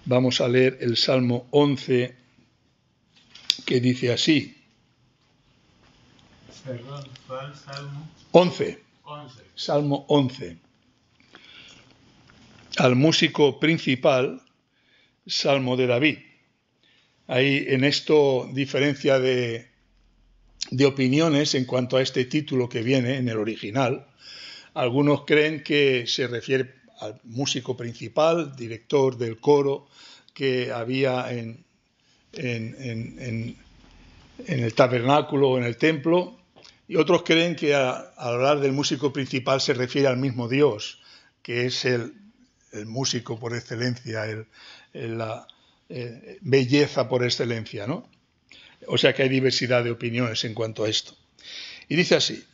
Vamos a leer el Salmo 11, que dice así. Perdón, ¿cuál Salmo? 11. 11. Salmo 11. Al músico principal, Salmo de David. Hay en esto diferencia de opiniones en cuanto a este título que viene en el original. Algunos creen que se refiere al músico principal, director del coro que había en el tabernáculo o en el templo, y otros creen que al hablar del músico principal se refiere al mismo Dios, que es el músico por excelencia, la belleza por excelencia, ¿no? O sea que hay diversidad de opiniones en cuanto a esto. Y dice así: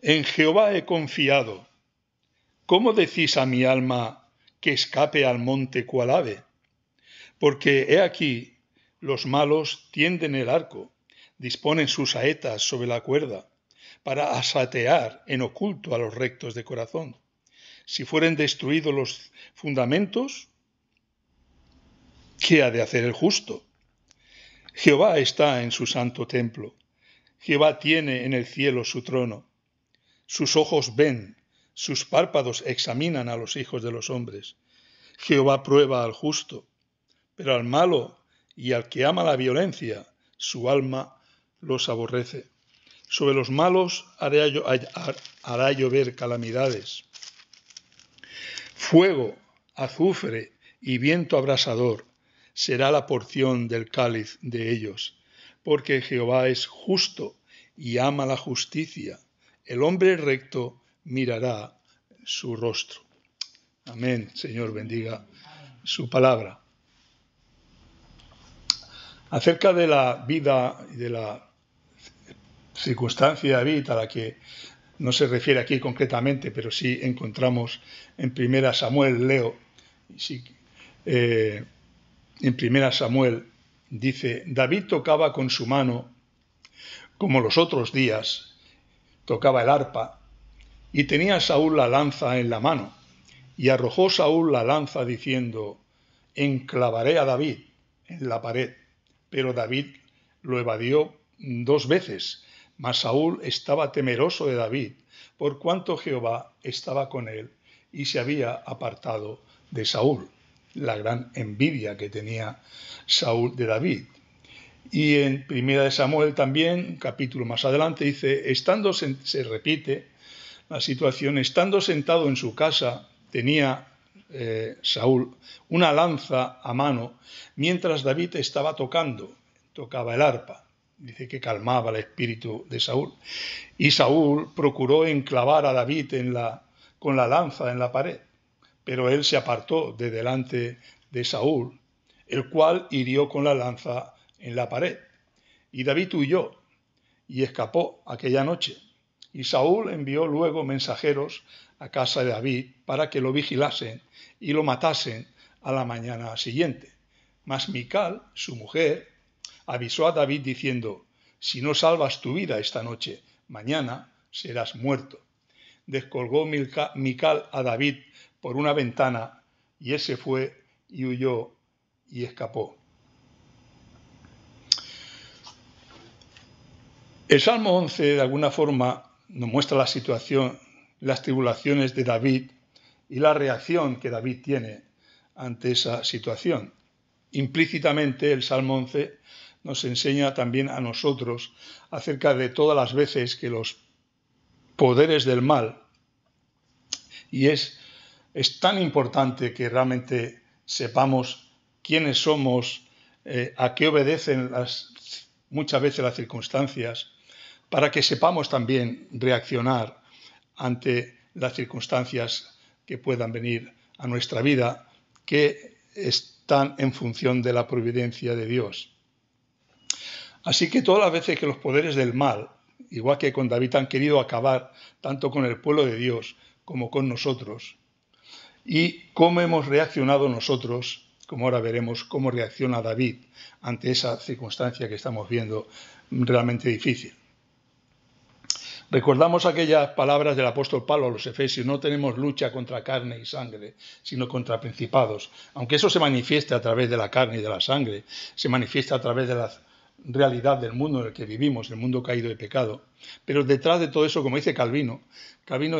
en Jehová he confiado. ¿Cómo decís a mi alma que escape al monte cual ave? Porque he aquí, los malos tienden el arco, disponen sus saetas sobre la cuerda, para asaetear en oculto a los rectos de corazón. Si fueren destruidos los fundamentos, ¿qué ha de hacer el justo? Jehová está en su santo templo. Jehová tiene en el cielo su trono. Sus ojos ven, sus párpados examinan a los hijos de los hombres. Jehová prueba al justo, pero al malo y al que ama la violencia, su alma los aborrece. Sobre los malos hará llover calamidades. Fuego, azufre y viento abrasador será la porción del cáliz de ellos, porque Jehová es justo y ama la justicia. El hombre recto mirará su rostro. Amén. Señor, bendiga su palabra. Acerca de la vida y de la circunstancia de David, a la que no se refiere aquí concretamente, pero sí encontramos en 1 Samuel, leo, en 1 Samuel dice: David tocaba con su mano, como los otros días, tocaba el arpa, y tenía Saúl la lanza en la mano, y arrojó Saúl la lanza diciendo: enclavaré a David en la pared. Pero David lo evadió 2 veces, mas Saúl estaba temeroso de David, por cuanto Jehová estaba con él y se había apartado de Saúl. La gran envidia que tenía Saúl de David. Y en 1 Samuel también, un capítulo más adelante, dice: se repite la situación, estando sentado en su casa, tenía Saúl una lanza a mano, mientras David tocaba el arpa. Dice que calmaba el espíritu de Saúl. Y Saúl procuró enclavar a David con la lanza en la pared, pero él se apartó de delante de Saúl, el cual hirió con la lanza en la pared. Y David huyó y escapó aquella noche. Y Saúl envió luego mensajeros a casa de David para que lo vigilasen y lo matasen a la mañana siguiente. Mas Mical, su mujer, avisó a David diciendo: si no salvas tu vida esta noche, mañana serás muerto. Descolgó Mical a David por una ventana, y él se fue y huyó y escapó. El Salmo 11, de alguna forma, nos muestra la situación, las tribulaciones de David y la reacción que David tiene ante esa situación. Implícitamente, el Salmo 11 nos enseña también a nosotros acerca de todas las veces que los poderes del mal, y es tan importante que realmente sepamos quiénes somos, a qué obedecen muchas veces las circunstancias, para que sepamos también reaccionar ante las circunstancias que puedan venir a nuestra vida, que están en función de la providencia de Dios. Así que todas las veces que los poderes del mal, igual que con David, han querido acabar tanto con el pueblo de Dios como con nosotros, y cómo hemos reaccionado nosotros, como ahora veremos cómo reacciona David ante esa circunstancia que estamos viendo realmente difícil. Recordamos aquellas palabras del apóstol Pablo a los Efesios: no tenemos lucha contra carne y sangre, sino contra principados. Aunque eso se manifieste a través de la carne y de la sangre, se manifiesta a través de la realidad del mundo en el que vivimos, el mundo caído de pecado. Pero detrás de todo eso, como dice Calvino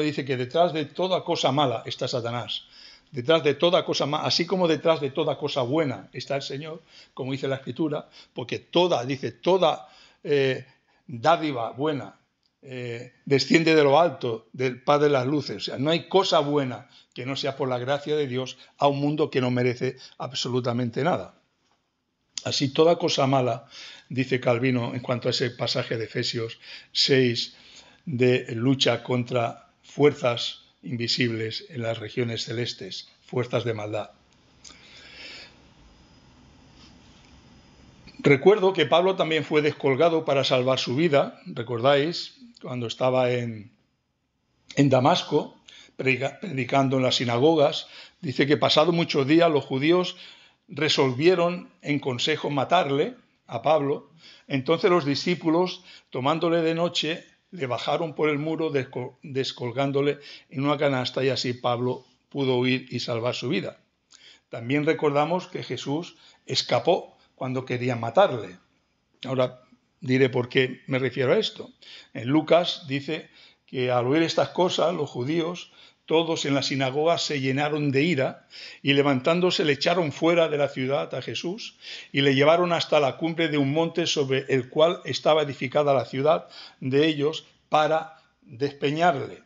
dice que detrás de toda cosa mala está Satanás. Detrás de toda cosa mala, así como detrás de toda cosa buena está el Señor, como dice la Escritura, porque toda dádiva buena desciende de lo alto, del Padre de las luces. O sea, no hay cosa buena que no sea por la gracia de Dios a un mundo que no merece absolutamente nada. Así, toda cosa mala, dice Calvino en cuanto a ese pasaje de Efesios 6, de lucha contra fuerzas invisibles en las regiones celestes, fuerzas de maldad. Recuerdo que Pablo también fue descolgado para salvar su vida, ¿recordáis? Cuando estaba en Damasco, predicando en las sinagogas, dice que pasado muchos días los judíos resolvieron en consejo matarle a Pablo. Entonces los discípulos, tomándole de noche, le bajaron por el muro descolgándole en una canasta, y así Pablo pudo huir y salvar su vida. También recordamos que Jesús escapó cuando querían matarle. Ahora diré por qué me refiero a esto. En Lucas dice que al oír estas cosas, los judíos, todos en la sinagoga, se llenaron de ira y levantándose le echaron fuera de la ciudad a Jesús y le llevaron hasta la cumbre de un monte sobre el cual estaba edificada la ciudad de ellos para despeñarle.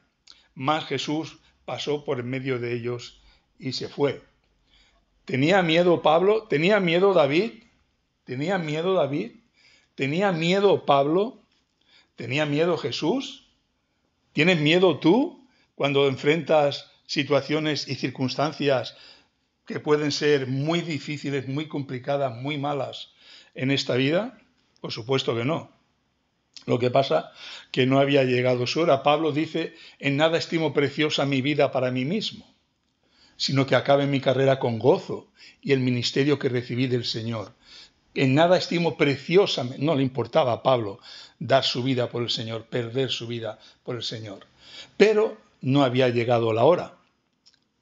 Mas Jesús pasó por en medio de ellos y se fue. ¿Tenía miedo Pablo? ¿Tenía miedo David? ¿Tenía miedo David? ¿Tenía miedo Pablo? ¿Tenía miedo Jesús? ¿Tienes miedo tú cuando enfrentas situaciones y circunstancias que pueden ser muy difíciles, muy complicadas, muy malas en esta vida? Por supuesto que no. Lo que pasa que no había llegado su hora. Pablo dice: en nada estimo preciosa mi vida para mí mismo, sino que acabe mi carrera con gozo y el ministerio que recibí del Señor. En nada estimo preciosa, no le importaba a Pablo dar su vida por el Señor, perder su vida por el Señor. Pero no había llegado la hora,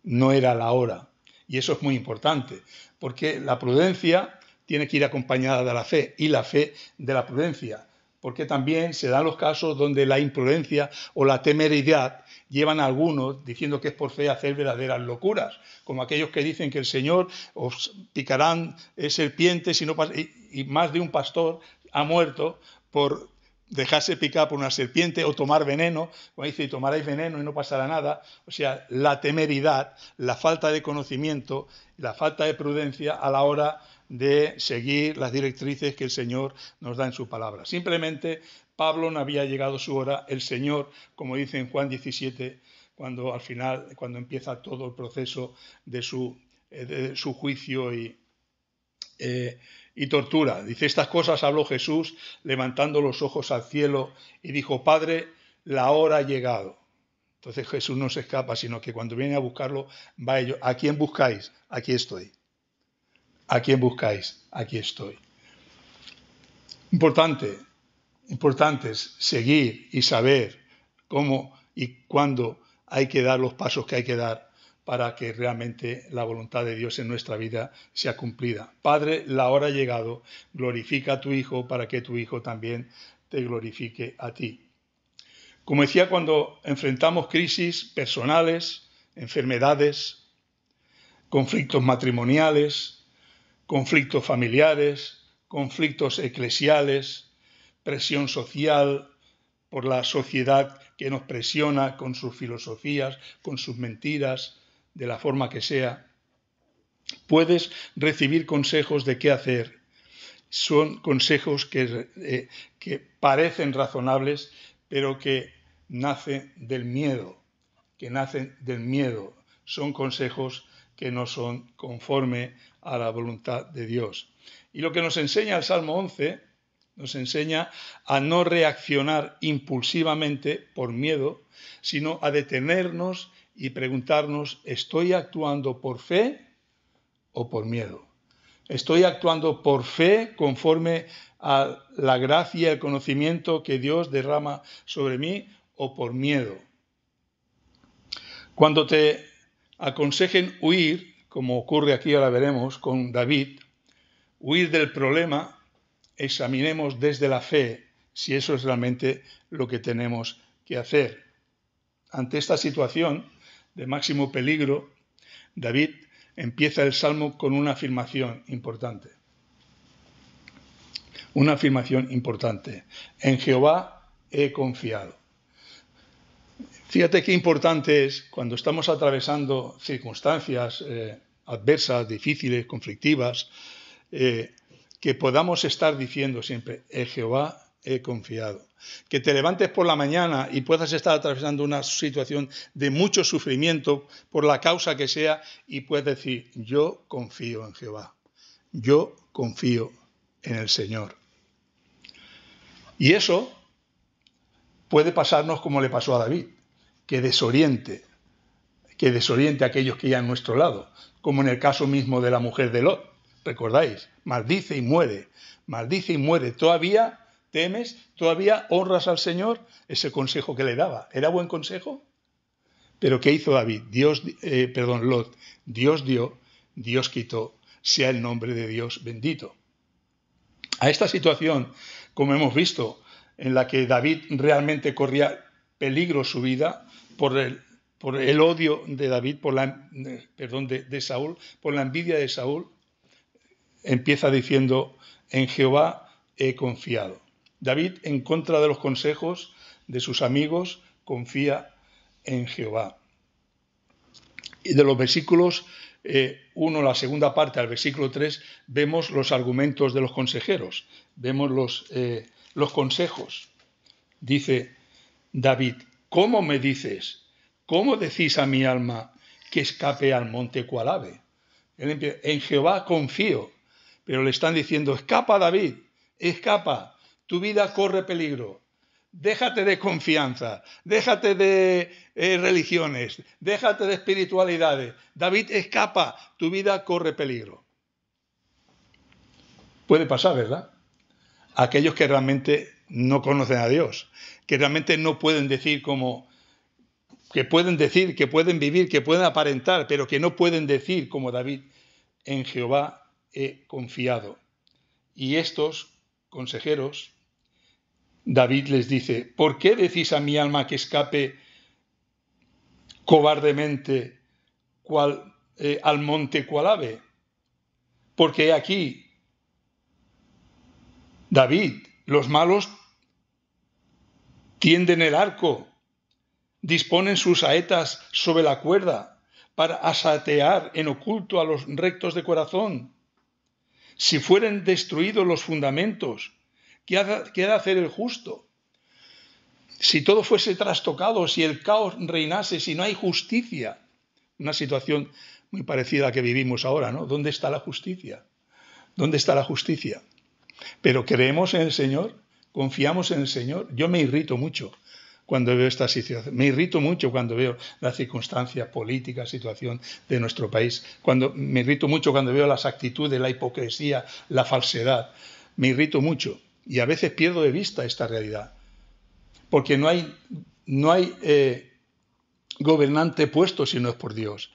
no era la hora. Y eso es muy importante, porque la prudencia tiene que ir acompañada de la fe, y la fe de la prudencia, porque también se dan los casos donde la imprudencia o la temeridad llevan a algunos, diciendo que es por fe, a hacer verdaderas locuras, como aquellos que dicen que el Señor os picarán serpientes y más de un pastor ha muerto por dejarse picar por una serpiente, o tomar veneno, como dice, y tomaréis veneno y no pasará nada. O sea, la temeridad, la falta de conocimiento, la falta de prudencia a la hora de seguir las directrices que el Señor nos da en su palabra. Simplemente Pablo no había llegado su hora. El Señor, como dice en Juan 17, cuando al final, cuando empieza todo el proceso de su juicio y tortura. Dice: estas cosas habló Jesús levantando los ojos al cielo y dijo: Padre, la hora ha llegado. Entonces Jesús no se escapa, sino que cuando viene a buscarlo, va a ellos. ¿A quién buscáis? Aquí estoy. ¿A quién buscáis? Aquí estoy. Importante es seguir y saber cómo y cuándo hay que dar los pasos que hay que dar para que realmente la voluntad de Dios en nuestra vida sea cumplida. Padre, la hora ha llegado, glorifica a tu Hijo para que tu Hijo también te glorifique a ti. Como decía, cuando enfrentamos crisis personales, enfermedades, conflictos matrimoniales, conflictos familiares, conflictos eclesiales, presión social por la sociedad que nos presiona con sus filosofías, con sus mentiras, de la forma que sea, puedes recibir consejos de qué hacer. Son consejos que parecen razonables, pero que nacen del miedo, Son consejos que no son conforme a la voluntad de Dios. Y lo que nos enseña el Salmo 11, nos enseña a no reaccionar impulsivamente por miedo, sino a detenernos y preguntarnos: ¿estoy actuando por fe o por miedo? ¿Estoy actuando por fe conforme a la gracia y el conocimiento que Dios derrama sobre mí, o por miedo. Cuando te aconsejen huir, como ocurre aquí, ahora veremos, con David, huir del problema, examinemos desde la fe si eso es realmente lo que tenemos que hacer. Ante esta situación de máximo peligro, David empieza el Salmo con una afirmación importante. Una afirmación importante. En Jehová he confiado. Fíjate qué importante es cuando estamos atravesando circunstancias adversas, difíciles, conflictivas, que podamos estar diciendo siempre, en Jehová he confiado. Que te levantes por la mañana y puedas estar atravesando una situación de mucho sufrimiento por la causa que sea y puedes decir, yo confío en Jehová, yo confío en el Señor. Y eso puede pasarnos como le pasó a David, que desoriente a aquellos que ya a nuestro lado, como en el caso mismo de la mujer de Lot. ¿Recordáis? Maldice y muere, ¿todavía temes? ¿Todavía honras al Señor? Ese consejo que le daba, ¿era buen consejo? Pero ¿qué hizo David? Lot, Dios dio, Dios quitó, sea el nombre de Dios bendito. A esta situación, como hemos visto, en la que David realmente corría peligro su vida por el odio de David, de Saúl, por la envidia de Saúl, empieza diciendo, en Jehová he confiado. David, en contra de los consejos de sus amigos, confía en Jehová. Y de los versículos 1, la segunda parte, al versículo 3, vemos los argumentos de los consejeros, vemos los consejos. Dice David, ¿cómo me dices? ¿Cómo decís a mi alma que escape al monte cual ave? En Jehová confío, pero le están diciendo, escapa David, escapa, tu vida corre peligro. Déjate de confianza, déjate de religiones, déjate de espiritualidades. David, escapa, tu vida corre peligro. Puede pasar, ¿verdad? Aquellos que realmente no conocen a Dios, que realmente no pueden decir que pueden vivir, que pueden aparentar, pero que no pueden decir como David, en Jehová he confiado. Y estos consejeros, David les dice, ¿por qué decís a mi alma que escape cobardemente al monte cual ave? Porque aquí, David, los malos tienden el arco, disponen sus saetas sobre la cuerda para asaetear en oculto a los rectos de corazón. Si fueren destruidos los fundamentos, ¿qué ha de hacer el justo? Si todo fuese trastocado, si el caos reinase, si no hay justicia, una situación muy parecida a la que vivimos ahora, ¿no? ¿Dónde está la justicia? ¿Dónde está la justicia? Pero creemos en el Señor, confiamos en el Señor. Yo me irrito mucho cuando veo esta situación, me irrito mucho cuando veo la circunstancia política, situación de nuestro país, me irrito mucho cuando veo las actitudes, la hipocresía, la falsedad, me irrito mucho y a veces pierdo de vista esta realidad, porque no hay gobernante puesto si no es por Dios.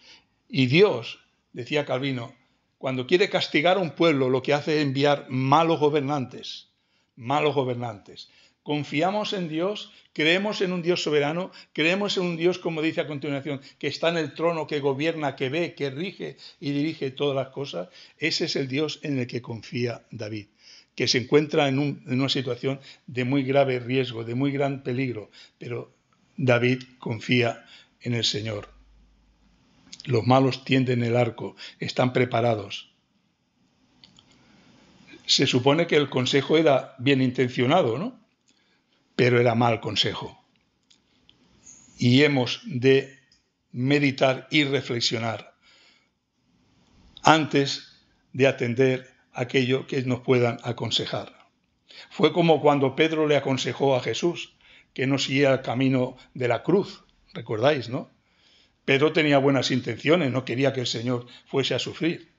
Y Dios, decía Calvino, cuando quiere castigar a un pueblo, lo que hace es enviar malos gobernantes. Confiamos en Dios, creemos en un Dios soberano, creemos en un Dios, como dice a continuación, que está en el trono, que gobierna, que ve, que rige y dirige todas las cosas. Ese es el Dios en el que confía David, que se encuentra en una situación de muy grave riesgo, de muy gran peligro, pero David confía en el Señor. Los malos tienden el arco, están preparados. Se supone que el consejo era bien intencionado, ¿no? Pero era mal consejo. Y hemos de meditar y reflexionar antes de atender aquello que nos puedan aconsejar. Fue como cuando Pedro le aconsejó a Jesús que no siguiera el camino de la cruz, ¿recordáis, no? Pedro tenía buenas intenciones, no quería que el Señor fuese a sufrir,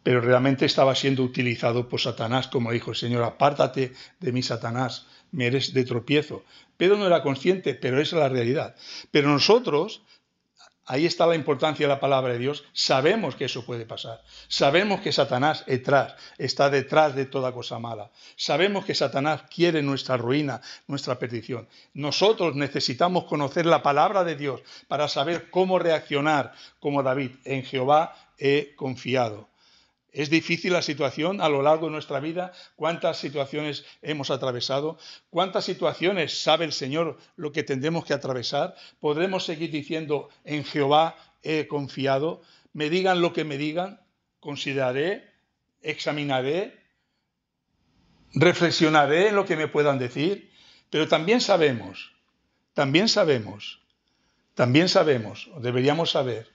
pero realmente estaba siendo utilizado por Satanás, como dijo el Señor, apártate de mí, Satanás, me eres de tropiezo. Pedro no era consciente, pero esa es la realidad. Pero nosotros, ahí está la importancia de la palabra de Dios, sabemos que eso puede pasar. Sabemos que Satanás está detrás de toda cosa mala. Sabemos que Satanás quiere nuestra ruina, nuestra perdición. Nosotros necesitamos conocer la palabra de Dios para saber cómo reaccionar como David. En Jehová he confiado. ¿Es difícil la situación a lo largo de nuestra vida? ¿Cuántas situaciones hemos atravesado? ¿Cuántas situaciones sabe el Señor lo que tendremos que atravesar? ¿Podremos seguir diciendo, en Jehová he confiado? Me digan lo que me digan, consideraré, examinaré, reflexionaré en lo que me puedan decir. Pero también sabemos, o deberíamos saber,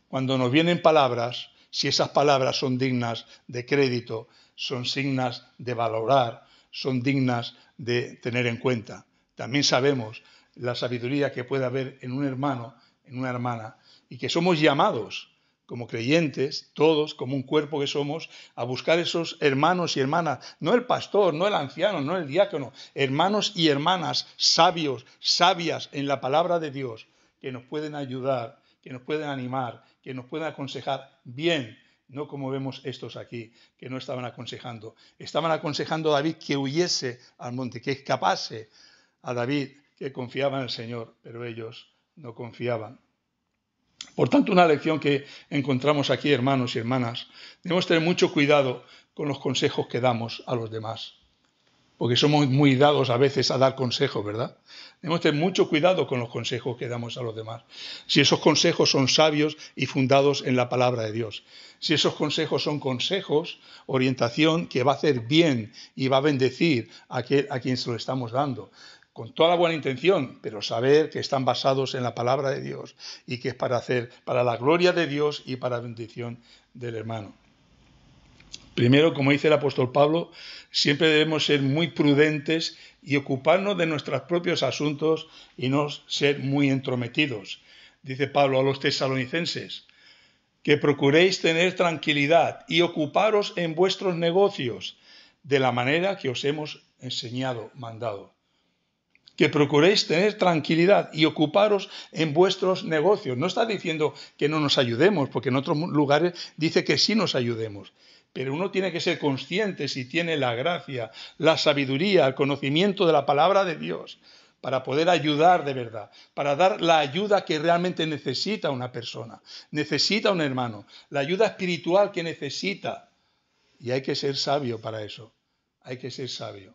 cuando nos vienen palabras, si esas palabras son dignas de crédito, son dignas de valorar, son dignas de tener en cuenta. También sabemos la sabiduría que puede haber en un hermano, en una hermana, y que somos llamados como creyentes, todos, como un cuerpo que somos, a buscar esos hermanos y hermanas, no el pastor, no el anciano, no el diácono, hermanos y hermanas sabios, sabias en la palabra de Dios, que nos pueden ayudar, que nos pueden animar, que nos pueden aconsejar bien, no como vemos estos aquí, que no estaban aconsejando. Estaban aconsejando a David que huyese al monte, que escapase a David, que confiaba en el Señor, pero ellos no confiaban. Por tanto, una lección que encontramos aquí, hermanos y hermanas, debemos tener mucho cuidado con los consejos que damos a los demás, porque somos muy dados a veces a dar consejos, ¿verdad? Debemos tener mucho cuidado con los consejos que damos a los demás. Si esos consejos son sabios y fundados en la palabra de Dios. Si esos consejos son consejos, orientación que va a hacer bien y va a bendecir a quien se lo estamos dando. Con toda la buena intención, pero saber que están basados en la palabra de Dios y que es para la gloria de Dios y para la bendición del hermano. Primero, como dice el apóstol Pablo, siempre debemos ser muy prudentes y ocuparnos de nuestros propios asuntos y no ser muy entrometidos. Dice Pablo a los tesalonicenses, que procuréis tener tranquilidad y ocuparos en vuestros negocios de la manera que os hemos enseñado, mandado. Que procuréis tener tranquilidad y ocuparos en vuestros negocios. No está diciendo que no nos ayudemos, porque en otros lugares dice que sí nos ayudemos. Pero uno tiene que ser consciente si tiene la gracia, la sabiduría, el conocimiento de la palabra de Dios para poder ayudar de verdad, para dar la ayuda que realmente necesita una persona, necesita un hermano, la ayuda espiritual que necesita. Y hay que ser sabio para eso, hay que ser sabio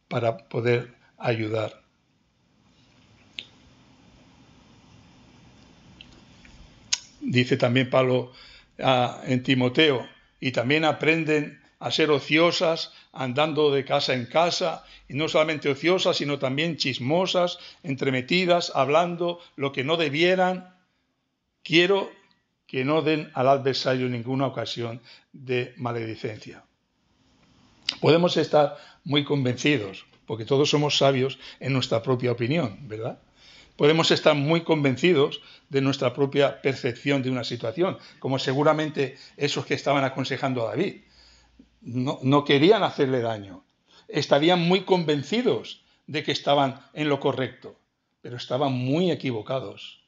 para poder ayudar. Dice también Pablo en Timoteo, y también aprenden a ser ociosas, andando de casa en casa, y no solamente ociosas, sino también chismosas, entremetidas, hablando lo que no debieran. Quiero que no den al adversario ninguna ocasión de maledicencia. Podemos estar muy convencidos, porque todos somos sabios en nuestra propia opinión, ¿verdad? Podemos estar muy convencidos de nuestra propia percepción de una situación, como seguramente esos que estaban aconsejando a David. No querían hacerle daño. Estarían muy convencidos de que estaban en lo correcto, pero estaban muy equivocados.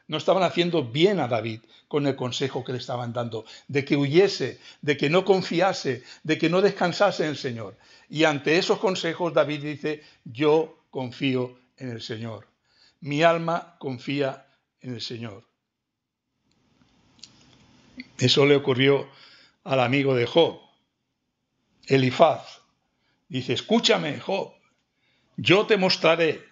No estaban haciendo bien a David con el consejo que le estaban dando, de que huyese, de que no confiase, de que no descansase en el Señor. Y ante esos consejos David dice, yo confío en el Señor. Mi alma confía en el Señor. Eso le ocurrió al amigo de Job, Elifaz. Dice, escúchame, Job, yo te mostraré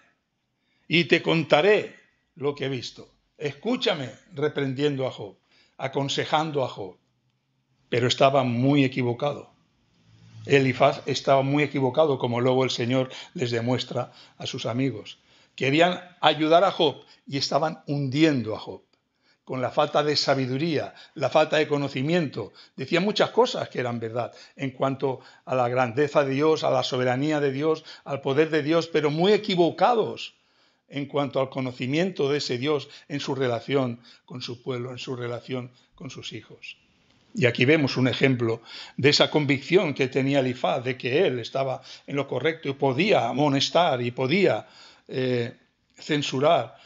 y te contaré lo que he visto. Escúchame, reprendiendo a Job, aconsejando a Job. Pero estaba muy equivocado. Elifaz estaba muy equivocado, como luego el Señor les demuestra a sus amigos. Querían ayudar a Job y estaban hundiendo a Job. Con la falta de sabiduría, la falta de conocimiento. Decían muchas cosas que eran verdad en cuanto a la grandeza de Dios, a la soberanía de Dios, al poder de Dios, pero muy equivocados en cuanto al conocimiento de ese Dios en su relación con su pueblo, en su relación con sus hijos. Y aquí vemos un ejemplo de esa convicción que tenía Elifaz de que él estaba en lo correcto y podía amonestar y podía censurar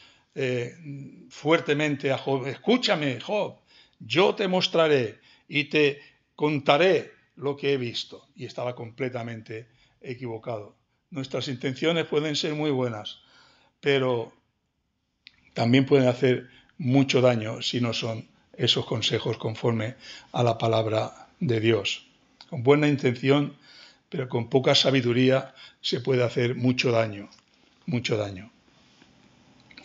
fuertemente a Job. Escúchame, Job, yo te mostraré y te contaré lo que he visto. Y estaba completamente equivocado. Nuestras intenciones pueden ser muy buenas, pero también pueden hacer mucho daño si no son esos consejos conforme a la palabra de Dios. Con buena intención, pero con poca sabiduría, se puede hacer mucho daño, mucho daño.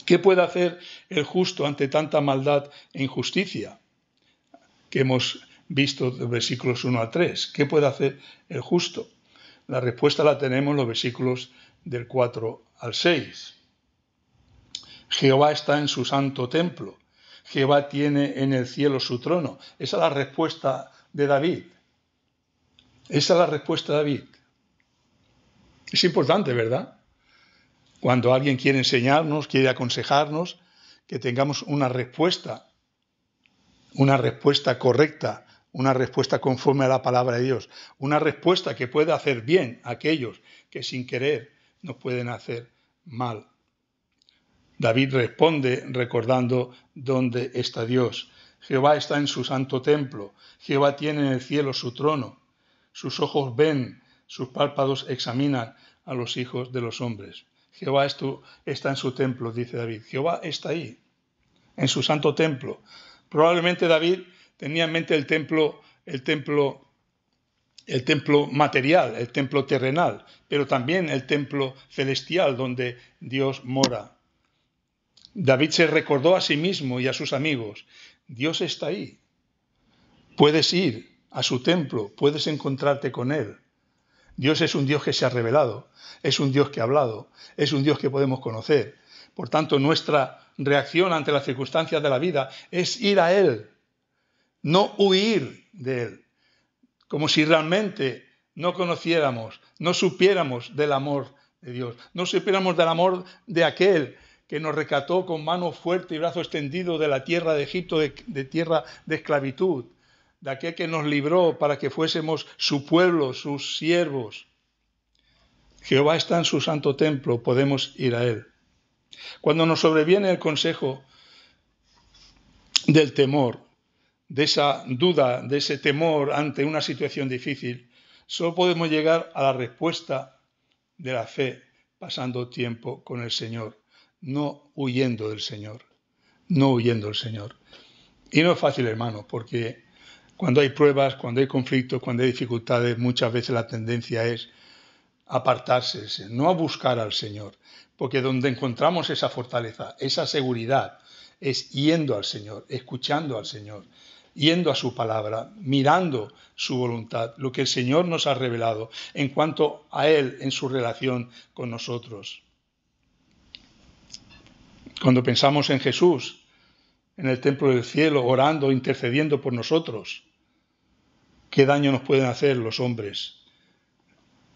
¿Qué puede hacer el justo ante tanta maldad e injusticia? Que hemos visto de versículos 1 al 3. ¿Qué puede hacer el justo? La respuesta la tenemos en los versículos del 4 al 6. Jehová está en su santo templo. Jehová tiene en el cielo su trono. Esa es la respuesta de David. Esa es la respuesta de David. Es importante, ¿verdad? Cuando alguien quiere enseñarnos, quiere aconsejarnos, que tengamos una respuesta correcta, una respuesta conforme a la palabra de Dios, una respuesta que pueda hacer bien a aquellos que sin querer nos pueden hacer mal. David responde recordando dónde está Dios. Jehová está en su santo templo. Jehová tiene en el cielo su trono. Sus ojos ven, sus párpados examinan a los hijos de los hombres. Jehová está en su templo, dice David. Jehová está ahí, en su santo templo. Probablemente David tenía en mente el templo material, el templo terrenal, pero también el templo celestial donde Dios mora. David se recordó a sí mismo y a sus amigos, Dios está ahí. Puedes ir a su templo, puedes encontrarte con Él. Dios es un Dios que se ha revelado, es un Dios que ha hablado, es un Dios que podemos conocer. Por tanto, nuestra reacción ante las circunstancias de la vida es ir a Él, no huir de Él, como si realmente no conociéramos, no supiéramos del amor de Dios, no supiéramos del amor de aquel que nos rescató con mano fuerte y brazo extendido de la tierra de Egipto, de tierra de esclavitud, de aquel que nos libró para que fuésemos su pueblo, sus siervos. Jehová está en su santo templo, podemos ir a Él. Cuando nos sobreviene el consejo del temor, de esa duda, de ese temor ante una situación difícil, solo podemos llegar a la respuesta de la fe pasando tiempo con el Señor, no huyendo del Señor, no huyendo del Señor. Y no es fácil, hermano, porque cuando hay pruebas, cuando hay conflictos, cuando hay dificultades, muchas veces la tendencia es apartarse, no a buscar al Señor, porque donde encontramos esa fortaleza, esa seguridad, es yendo al Señor, escuchando al Señor, yendo a su palabra, mirando su voluntad, lo que el Señor nos ha revelado en cuanto a Él en su relación con nosotros. Cuando pensamos en Jesús, en el templo del cielo, orando, intercediendo por nosotros, ¿qué daño nos pueden hacer los hombres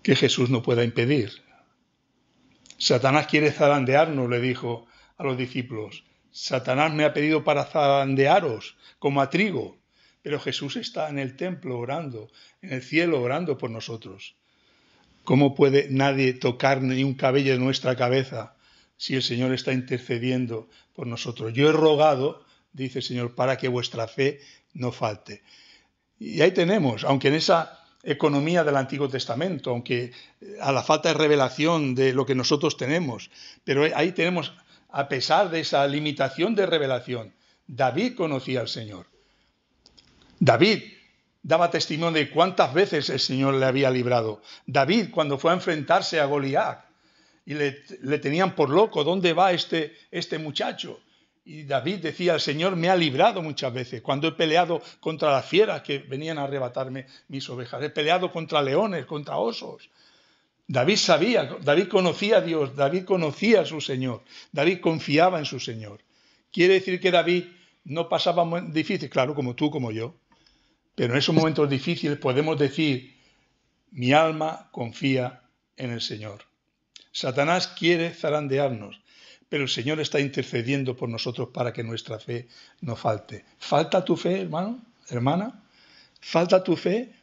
que Jesús no pueda impedir? Satanás quiere zarandearnos, le dijo a los discípulos. Satanás me ha pedido para zarandearos como a trigo, pero Jesús está en el templo orando, en el cielo orando por nosotros. ¿Cómo puede nadie tocar ni un cabello de nuestra cabeza si el Señor está intercediendo por nosotros? Yo he rogado, dice el Señor, para que vuestra fe no falte. Y ahí tenemos, aunque en esa economía del Antiguo Testamento, aunque a la falta de revelación de lo que nosotros tenemos, pero ahí tenemos, a pesar de esa limitación de revelación, David conocía al Señor. David daba testimonio de cuántas veces el Señor le había librado. David, cuando fue a enfrentarse a Goliat y le tenían por loco, ¿dónde va este muchacho? Y David decía, el Señor me ha librado muchas veces, cuando he peleado contra las fieras que venían a arrebatarme mis ovejas, he peleado contra leones, contra osos. David sabía, David conocía a Dios, David conocía a su Señor, David confiaba en su Señor. Quiere decir que David no pasaba momentos difíciles, claro, como tú, como yo, pero en esos momentos difíciles podemos decir, mi alma confía en el Señor. Satanás quiere zarandearnos, pero el Señor está intercediendo por nosotros para que nuestra fe no falte. ¿Falta tu fe, hermano, hermana? ¿Falta tu fe?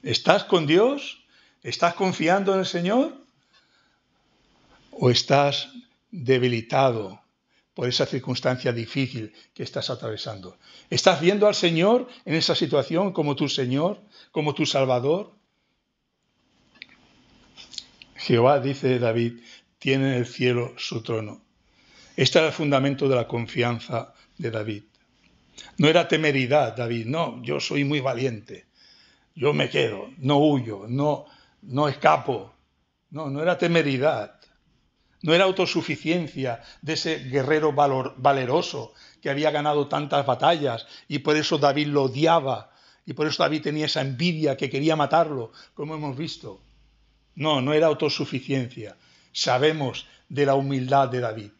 ¿Estás con Dios? ¿Estás confiando en el Señor? ¿O estás debilitado por esa circunstancia difícil que estás atravesando? ¿Estás viendo al Señor en esa situación como tu Señor, como tu Salvador? Jehová, dice David, tiene en el cielo su trono. Este era el fundamento de la confianza de David. No era temeridad, David, no, yo soy muy valiente, yo me quedo, no huyo, no escapo. No era temeridad, no era autosuficiencia de ese guerrero valeroso que había ganado tantas batallas y por eso David lo odiaba y por eso David tenía esa envidia que quería matarlo, como hemos visto. No era autosuficiencia. Sabemos de la humildad de David.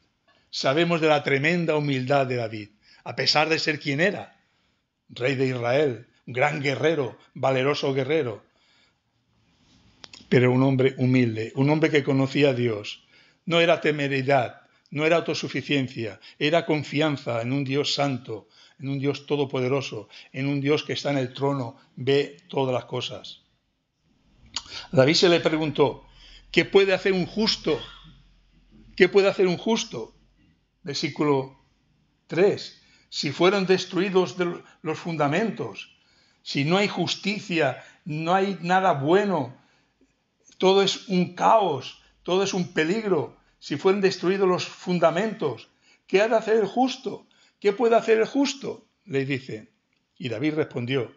Sabemos de la tremenda humildad de David, a pesar de ser quien era, rey de Israel, gran guerrero, valeroso guerrero, pero un hombre humilde, un hombre que conocía a Dios. No era temeridad, no era autosuficiencia, era confianza en un Dios santo, en un Dios todopoderoso, en un Dios que está en el trono, ve todas las cosas. A David se le preguntó, ¿qué puede hacer un justo? ¿Qué puede hacer un justo? Versículo 3. Si fueron destruidos los fundamentos, si no hay justicia, no hay nada bueno, todo es un caos, todo es un peligro, si fueron destruidos los fundamentos, ¿qué ha de hacer el justo? ¿Qué puede hacer el justo? Le dice. Y David respondió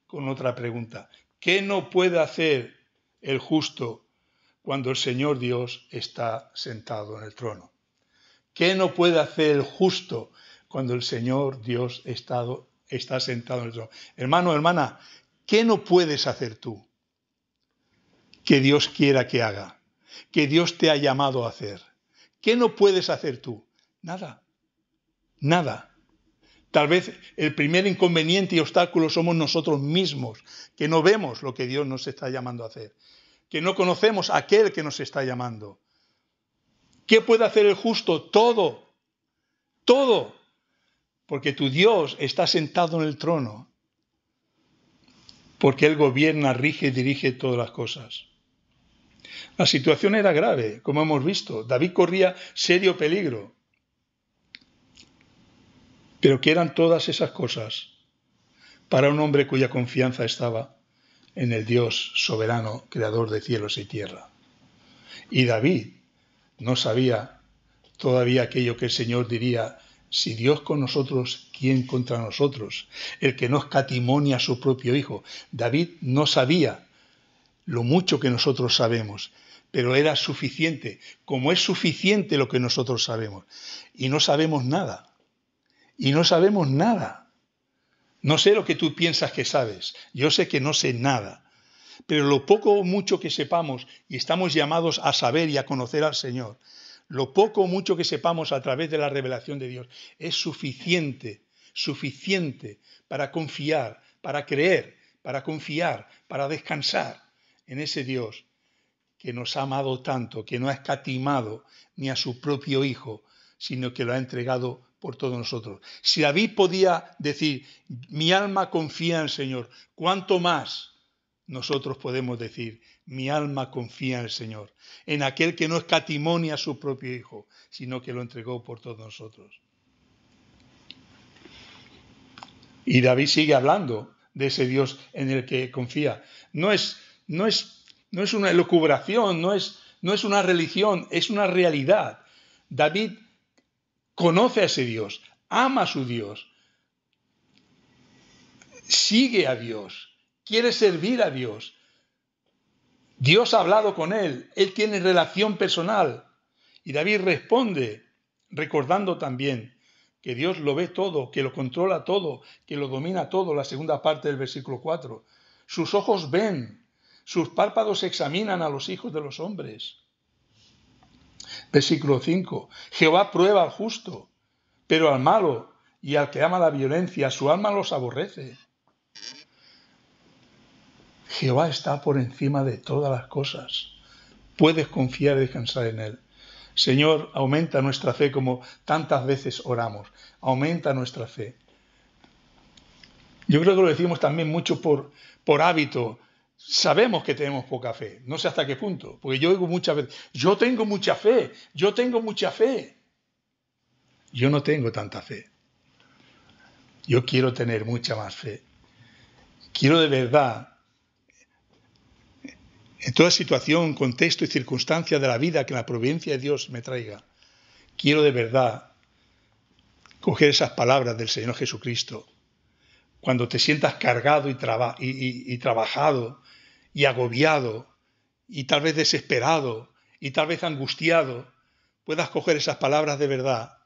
con otra pregunta. ¿Qué no puede hacer el justo cuando el Señor Dios está sentado en el trono? ¿Qué no puede hacer el justo cuando el Señor Dios está sentado en el trono? Hermano, hermana, ¿qué no puedes hacer tú que Dios quiera que haga? Que Dios te ha llamado a hacer. ¿Qué no puedes hacer tú? Nada. Nada. Tal vez el primer inconveniente y obstáculo somos nosotros mismos, que no vemos lo que Dios nos está llamando a hacer, que no conocemos a aquel que nos está llamando. ¿Qué puede hacer el justo? Todo. Todo. Porque tu Dios está sentado en el trono. Porque Él gobierna, rige y dirige todas las cosas. La situación era grave, como hemos visto. David corría serio peligro. Pero ¿qué eran todas esas cosas para un hombre cuya confianza estaba en el Dios soberano, creador de cielos y tierra? Y David no sabía todavía aquello que el Señor diría: si Dios con nosotros, ¿quién contra nosotros? El que no escatimó a su propio Hijo. David no sabía lo mucho que nosotros sabemos, pero era suficiente, como es suficiente lo que nosotros sabemos. Y no sabemos nada. Y no sabemos nada. No sé lo que tú piensas que sabes. Yo sé que no sé nada. Pero lo poco o mucho que sepamos, y estamos llamados a saber y a conocer al Señor, lo poco o mucho que sepamos a través de la revelación de Dios, es suficiente para confiar, para creer, para confiar, para descansar en ese Dios que nos ha amado tanto, que no ha escatimado ni a su propio Hijo, sino que lo ha entregado por todos nosotros. Si David podía decir, mi alma confía en el Señor, ¿cuánto más nosotros podemos decir, mi alma confía en el Señor, en aquel que no escatimó ni a su propio Hijo, sino que lo entregó por todos nosotros? Y David sigue hablando de ese Dios en el que confía. No es una elucubración, no es una religión, es una realidad. David conoce a ese Dios, ama a su Dios, sigue a Dios, quiere servir a Dios. Dios ha hablado con él tiene relación personal. Y David responde recordando también que Dios lo ve todo, que lo controla todo, que lo domina todo, la segunda parte del versículo 4. Sus ojos ven, sus párpados examinan a los hijos de los hombres. Versículo 5. Jehová prueba al justo, pero al malo y al que ama la violencia, su alma los aborrece. Jehová está por encima de todas las cosas. Puedes confiar y descansar en Él. Señor, aumenta nuestra fe como tantas veces oramos. Aumenta nuestra fe. Yo creo que lo decimos también mucho por hábito. Sabemos que tenemos poca fe. No sé hasta qué punto. Porque yo oigo muchas veces, yo tengo mucha fe, yo tengo mucha fe. Yo no tengo tanta fe. Yo quiero tener mucha más fe. Quiero de verdad, en toda situación, contexto y circunstancia de la vida que la providencia de Dios me traiga, quiero de verdad coger esas palabras del Señor Jesucristo. Cuando te sientas cargado y trabajado y agobiado y tal vez desesperado y tal vez angustiado, puedas coger esas palabras de verdad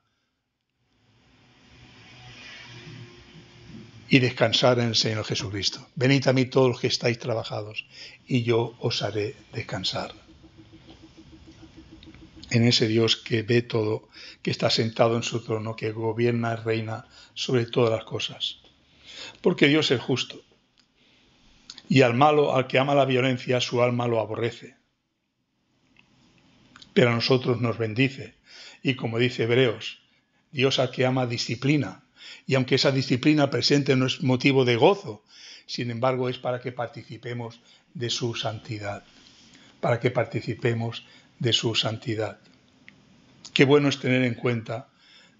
y descansar en el Señor Jesucristo. Venid a mí todos los que estáis trabajados y yo os haré descansar. En ese Dios que ve todo, que está sentado en su trono, que gobierna y reina sobre todas las cosas. Porque Dios es justo. Y al malo, al que ama la violencia, su alma lo aborrece. Pero a nosotros nos bendice. Y como dice Hebreos, Dios al que ama disciplina. Y aunque esa disciplina presente no es motivo de gozo, sin embargo es para que participemos de su santidad. Para que participemos de su santidad. Qué bueno es tener en cuenta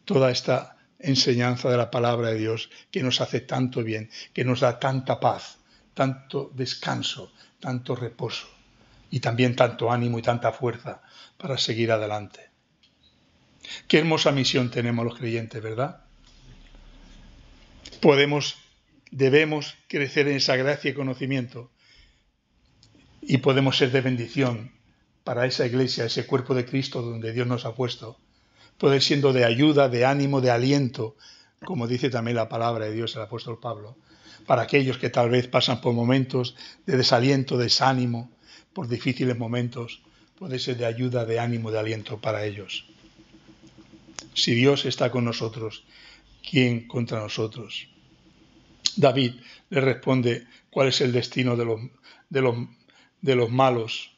toda esta enseñanza de la palabra de Dios que nos hace tanto bien, que nos da tanta paz, tanto descanso, tanto reposo y también tanto ánimo y tanta fuerza para seguir adelante. Qué hermosa misión tenemos los creyentes, ¿verdad? Debemos crecer en esa gracia y conocimiento y podemos ser de bendición para esa iglesia, ese cuerpo de Cristo donde Dios nos ha puesto. Poder siendo de ayuda, de ánimo, de aliento, como dice también la palabra de Dios el apóstol Pablo, para aquellos que tal vez pasan por momentos de desaliento, desánimo, por difíciles momentos, poder ser de ayuda, de ánimo, de aliento para ellos. Si Dios está con nosotros, ¿quién contra nosotros? David le responde cuál es el destino de los malos,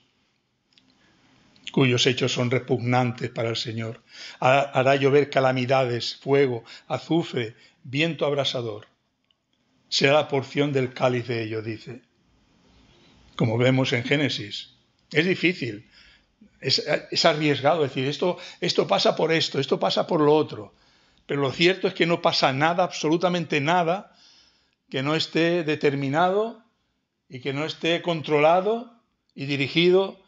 cuyos hechos son repugnantes para el Señor. Hará llover calamidades, fuego, azufre, viento abrasador. Será la porción del cáliz de ellos, dice. Como vemos en Génesis. Es difícil, es arriesgado decir, esto pasa por esto pasa por lo otro. Pero lo cierto es que no pasa nada, absolutamente nada, que no esté determinado y que no esté controlado y dirigido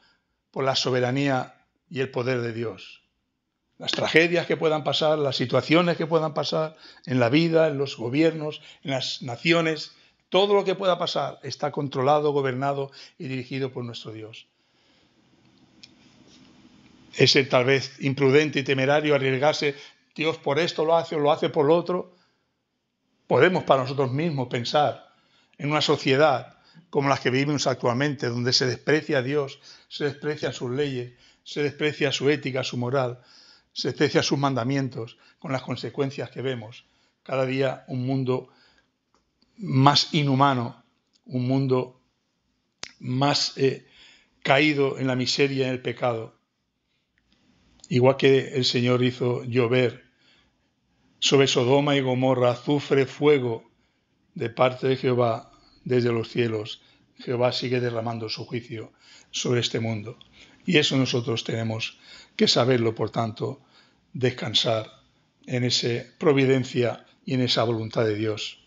por la soberanía y el poder de Dios. Las tragedias que puedan pasar, las situaciones que puedan pasar en la vida, en los gobiernos, en las naciones, todo lo que pueda pasar está controlado, gobernado y dirigido por nuestro Dios. Es tal vez imprudente y temerario arriesgarse, Dios por esto lo hace o lo hace por lo otro. Podemos para nosotros mismos pensar en una sociedad como las que vivimos actualmente, donde se desprecia a Dios, se desprecian sus leyes, se desprecia su ética, su moral, se desprecia sus mandamientos, con las consecuencias que vemos. Cada día un mundo más inhumano, un mundo más caído en la miseria y en el pecado. Igual que el Señor hizo llover sobre Sodoma y Gomorra azufre, fuego de parte de Jehová desde los cielos, Jehová sigue derramando su juicio sobre este mundo. Y eso nosotros tenemos que saberlo, por tanto, descansar en esa providencia y en esa voluntad de Dios.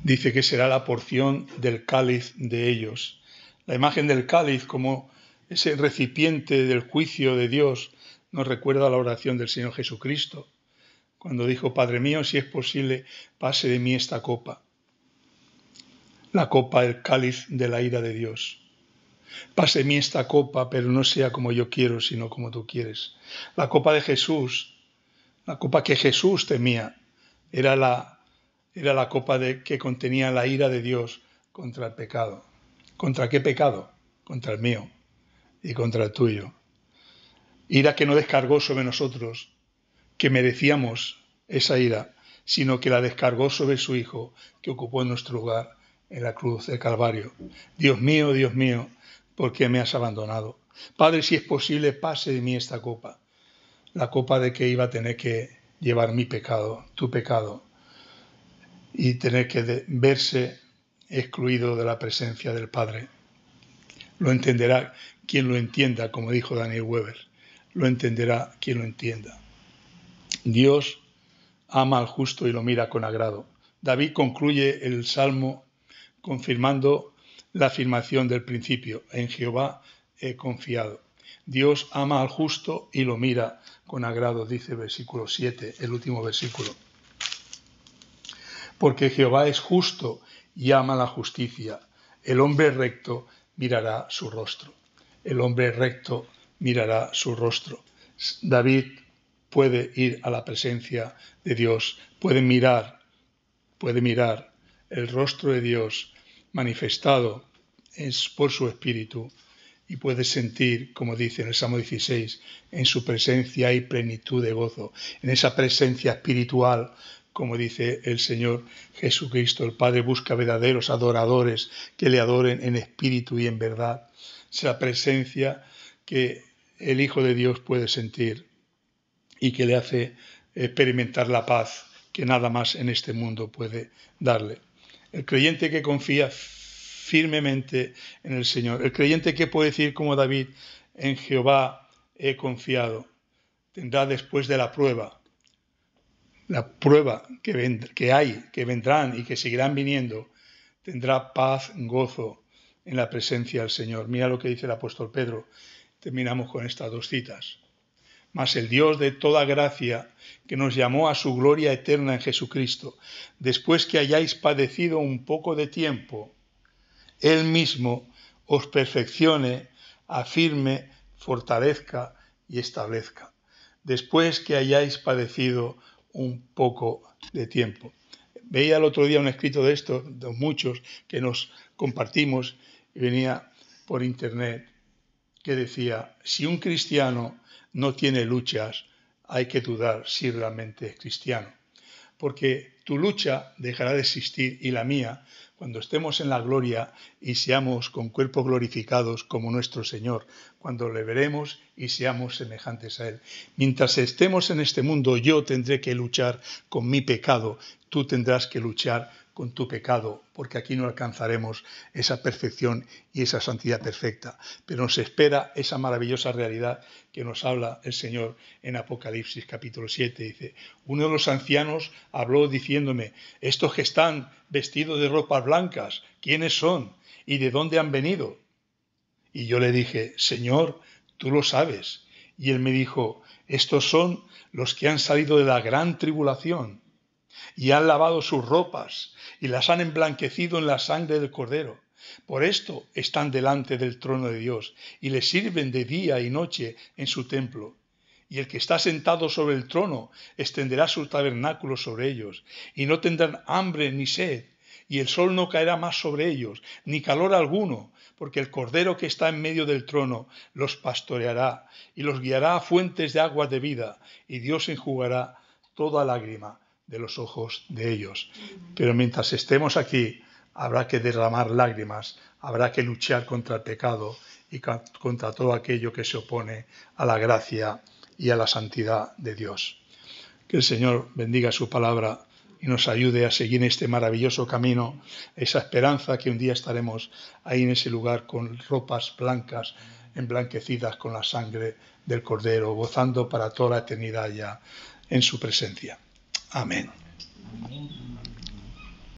Dice que será la porción del cáliz de ellos. La imagen del cáliz como ese recipiente del juicio de Dios nos recuerda a la oración del Señor Jesucristo, cuando dijo, Padre mío, si es posible, pase de mí esta copa. La copa, el cáliz de la ira de Dios. Pase de mí esta copa, pero no sea como yo quiero, sino como tú quieres. La copa de Jesús, la copa que Jesús temía, era la copa que contenía la ira de Dios contra el pecado. ¿Contra qué pecado? Contra el mío y contra el tuyo. Ira que no descargó sobre nosotros, que merecíamos esa ira, sino que la descargó sobre su Hijo, que ocupó nuestro lugar en la cruz del Calvario. Dios mío, ¿por qué me has abandonado? Padre, si es posible, pase de mí esta copa. la copa de que iba a tener que llevar mi pecado, tu pecado, y tener que verse excluido de la presencia del Padre. Lo entenderá quien lo entienda, como dijo Daniel Weber. Lo entenderá quien lo entienda. Dios ama al justo y lo mira con agrado. David concluye el Salmo confirmando la afirmación del principio: en Jehová he confiado. Dios ama al justo y lo mira con agrado, dice el versículo 7, el último versículo. Porque Jehová es justo y ama la justicia. El hombre recto mirará su rostro. El hombre recto mirará su rostro. David puede ir a la presencia de Dios, puede mirar el rostro de Dios manifestado por su Espíritu, y puede sentir, como dice en el Salmo 16, en su presencia hay plenitud de gozo, en esa presencia espiritual, como dice el Señor Jesucristo. El Padre busca verdaderos adoradores que le adoren en espíritu y en verdad. Esa presencia que el Hijo de Dios puede sentir y que le hace experimentar la paz que nada más en este mundo puede darle. El creyente que confía firmemente en el Señor, el creyente que puede decir como David: en Jehová he confiado, tendrá después de la prueba que vendrán y que seguirán viniendo, tendrá paz, gozo en la presencia del Señor. Mira lo que dice el apóstol Pedro. Terminamos con estas dos citas. Mas el Dios de toda gracia, que nos llamó a su gloria eterna en Jesucristo, después que hayáis padecido un poco de tiempo, Él mismo os perfeccione, afirme, fortalezca y establezca. Después que hayáis padecido un poco de tiempo. Veía el otro día un escrito de estos, de muchos que nos compartimos, y venía por internet, que decía: si un cristiano no tiene luchas, hay que dudar si realmente es cristiano. Porque tu lucha dejará de existir, y la mía, cuando estemos en la gloria y seamos con cuerpos glorificados como nuestro Señor, cuando le veremos y seamos semejantes a Él. Mientras estemos en este mundo, yo tendré que luchar con mi pecado, tú tendrás que luchar con tu pecado, porque aquí no alcanzaremos esa perfección y esa santidad perfecta. Pero nos espera esa maravillosa realidad que nos habla el Señor en Apocalipsis capítulo 7. Dice: uno de los ancianos habló diciéndome: estos que están vestidos de ropas blancas, ¿quiénes son? ¿Y de dónde han venido? Y yo le dije: Señor, tú lo sabes. Y él me dijo: estos son los que han salido de la gran tribulación y han lavado sus ropas y las han emblanquecido en la sangre del Cordero. Por esto están delante del trono de Dios y le sirven de día y noche en su templo. Y el que está sentado sobre el trono extenderá su tabernáculo sobre ellos, y no tendrán hambre ni sed, y el sol no caerá más sobre ellos, ni calor alguno, porque el Cordero que está en medio del trono los pastoreará y los guiará a fuentes de aguas de vida, y Dios enjugará toda lágrima de los ojos de ellos. Pero mientras estemos aquí, habrá que derramar lágrimas, habrá que luchar contra el pecado y contra todo aquello que se opone a la gracia y a la santidad de Dios. Que el Señor bendiga su palabra y nos ayude a seguir este maravilloso camino, esa esperanza que un día estaremos ahí en ese lugar con ropas blancas, emblanquecidas con la sangre del Cordero, gozando para toda la eternidad ya en su presencia. Amén.